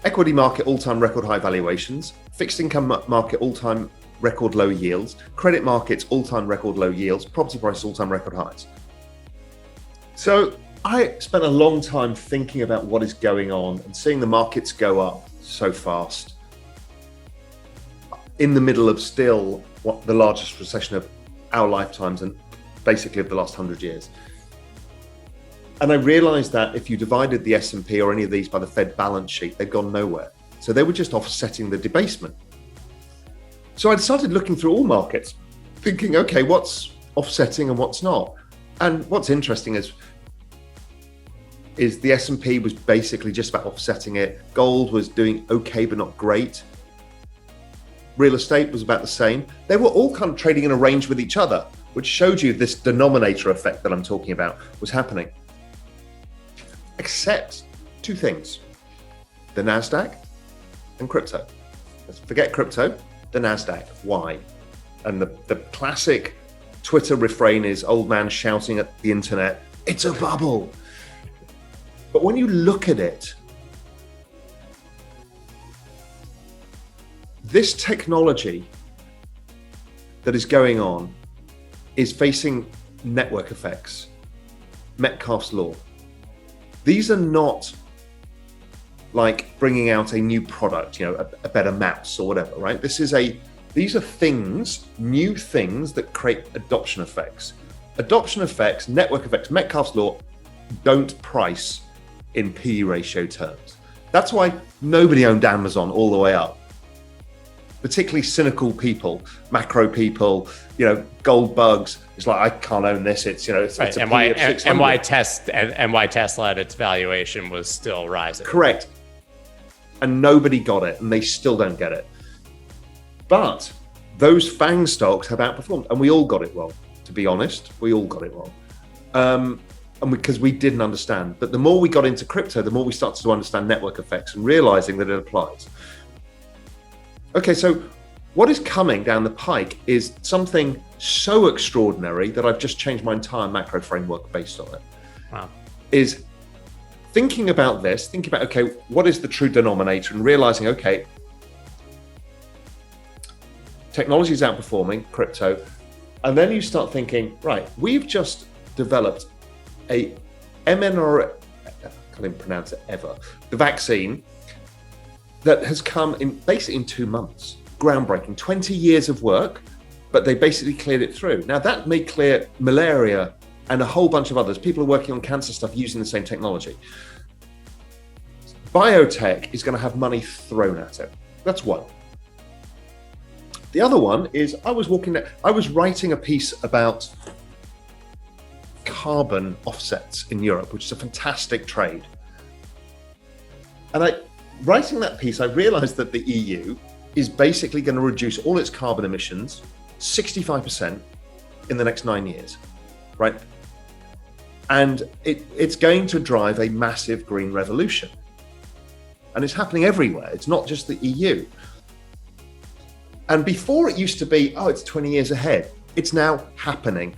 Equity market all-time record high valuations, fixed income market all-time record low yields, credit markets all-time record low yields, property prices all-time record highs. So I spent a long time thinking about what is going on and seeing the markets go up so fast in the middle of still what the largest recession of our lifetimes and basically of the last 100 years. And I realized that if you divided the S&P or any of these by the Fed balance sheet, they'd gone nowhere. So they were just offsetting the debasement. So I started looking through all markets, thinking, okay, what's offsetting and what's not? And what's interesting is the S&P was basically just about offsetting it. Gold was doing okay, but not great. Real estate was about the same. They were all kind of trading in a range with each other, which showed you this denominator effect that I'm talking about was happening. Except two things, the NASDAQ and crypto. Let's forget crypto, the NASDAQ. Why? And the classic Twitter refrain is old man shouting at the internet, it's a bubble. But when you look at it, this technology that is going on is facing network effects, Metcalfe's law. These are not like bringing out a new product, a better mouse or whatever, right? These are things, new things that create adoption effects. Adoption effects, network effects, Metcalfe's law don't price in PE ratio terms. That's why nobody owned Amazon all the way up. Particularly cynical people, macro people, gold bugs. It's like, I can't own this. It's right. and why Tesla at its valuation was still rising. Correct. And nobody got it, and they still don't get it. But those FANG stocks have outperformed, and we all got it wrong. To be honest, we all got it wrong, and because we didn't understand. But the more we got into crypto, the more we started to understand network effects and realizing that it applies. Okay, so what is coming down the pike is something so extraordinary that I've just changed my entire macro framework based on it. Wow. Is thinking about this, okay, what is the true denominator, and realizing, okay, technology is outperforming crypto. And then you start thinking, right, we've just developed a mRNA, I can't even pronounce it ever, the vaccine that has come in basically in 2 months. Groundbreaking, 20 years of work, but they basically cleared it through. Now that may clear malaria and a whole bunch of others. People are working on cancer stuff using the same technology. Biotech is going to have money thrown at it. That's one. The other one is I was writing a piece about carbon offsets in Europe, which is a fantastic trade. And writing that piece, I realized that the EU is basically going to reduce all its carbon emissions 65% in the next 9 years, right? And it's going to drive a massive green revolution. And it's happening everywhere. It's not just the EU. And before it used to be, it's 20 years ahead. It's now happening.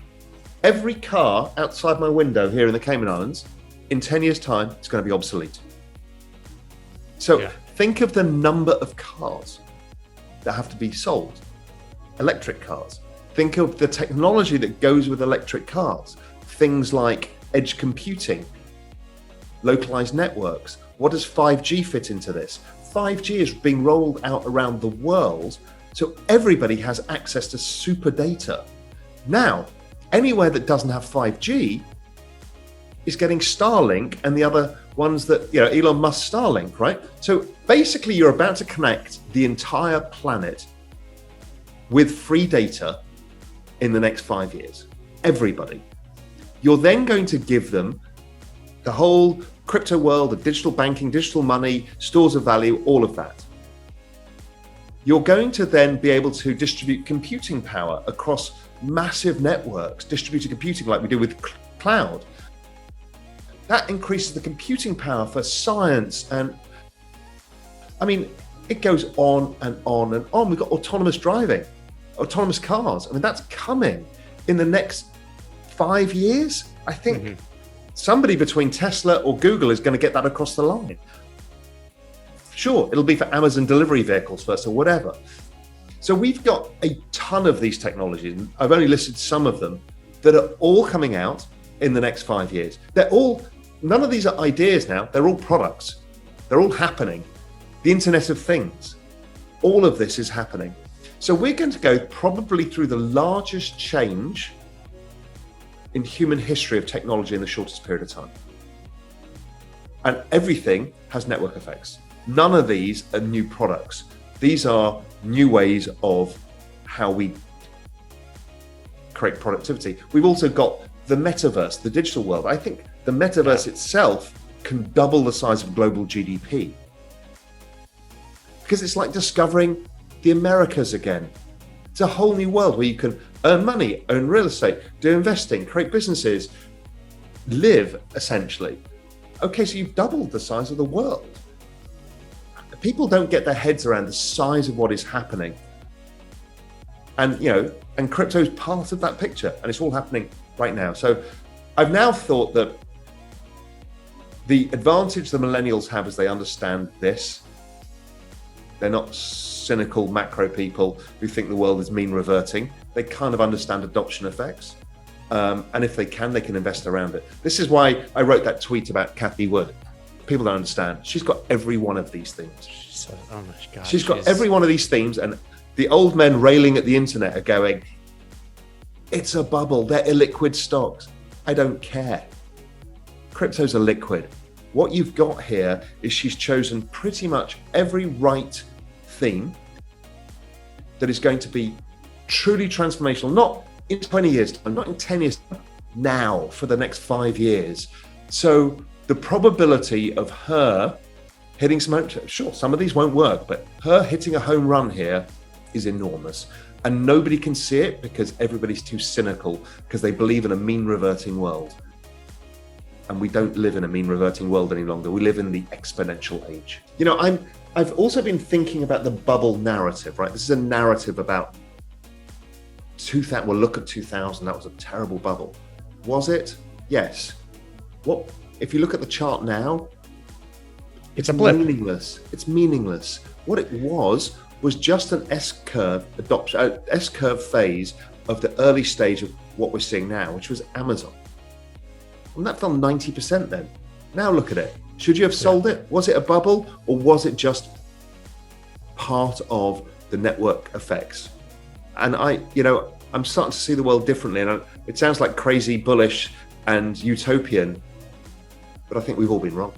Every car outside my window here in the Cayman Islands, in 10 years' time, it's going to be obsolete. So think of the number of cars that have to be sold, electric cars. Think of the technology that goes with electric cars. Things like edge computing, localized networks. What does 5G fit into this? 5G is being rolled out around the world, so everybody has access to super data. Now, anywhere that doesn't have 5G is getting Starlink and the other ones that, Elon Musk Starlink, right? So basically you're about to connect the entire planet with free data in the next 5 years. Everybody. You're then going to give them the whole crypto world of digital banking, digital money, stores of value, all of that. You're going to then be able to distribute computing power across massive networks, distributed computing like we do with cloud. That increases the computing power for science, and it goes on and on and on. We've got autonomous driving, autonomous cars. That's coming in the next 5 years. I think somebody between Tesla or Google is going to get that across the line. Sure, it'll be for Amazon delivery vehicles first or whatever. So we've got a ton of these technologies, and I've only listed some of them, that are all coming out in the next 5 years. None of these are ideas now, they're all products. They're all happening. The Internet of Things, all of this is happening. So we're going to go probably through the largest change in human history of technology in the shortest period of time. And everything has network effects. None of these are new products. These are new ways of how we create productivity. We've also got the metaverse, the digital world. I think the metaverse itself can double the size of global GDP. Because it's like discovering the Americas again. It's a whole new world where you can earn money, own real estate, do investing, create businesses, live essentially. Okay, so you've doubled the size of the world. People don't get their heads around the size of what is happening. And, and crypto is part of that picture, and it's all happening right now. So I've now thought that the advantage the millennials have is they understand this. They're not cynical macro people who think the world is mean reverting. They kind of understand adoption effects. And if they can invest around it. This is why I wrote that tweet about Cathie Wood. People don't understand. She's got every one of these things. Oh my God. She's got every one of these themes, and the old men railing at the internet are going, it's a bubble, they're illiquid stocks. I don't care. Cryptos are liquid. What you've got here is she's chosen pretty much every right theme that is going to be truly transformational, not in 20 years time, not in 10 years time, now for the next 5 years. So the probability of her hitting sure, some of these won't work, but her hitting a home run here is enormous. And nobody can see it because everybody's too cynical because they believe in a mean reverting world. And we don't live in a mean reverting world any longer. We live in the exponential age. I've also been thinking about the bubble narrative, right? This is a narrative about 2000. Well, look at 2000. That was a terrible bubble. Was it? Yes. What if you look at the chart now? It's a blip. Meaningless. It's meaningless. What it was just an S-curve adoption, S-curve phase of the early stage of what we're seeing now, which was Amazon. And that fell 90% then. Now look at it. Should you have sold it? Was it a bubble, or was it just part of the network effects? And I'm starting to see the world differently. And it sounds like crazy, bullish, and utopian, but I think we've all been wrong.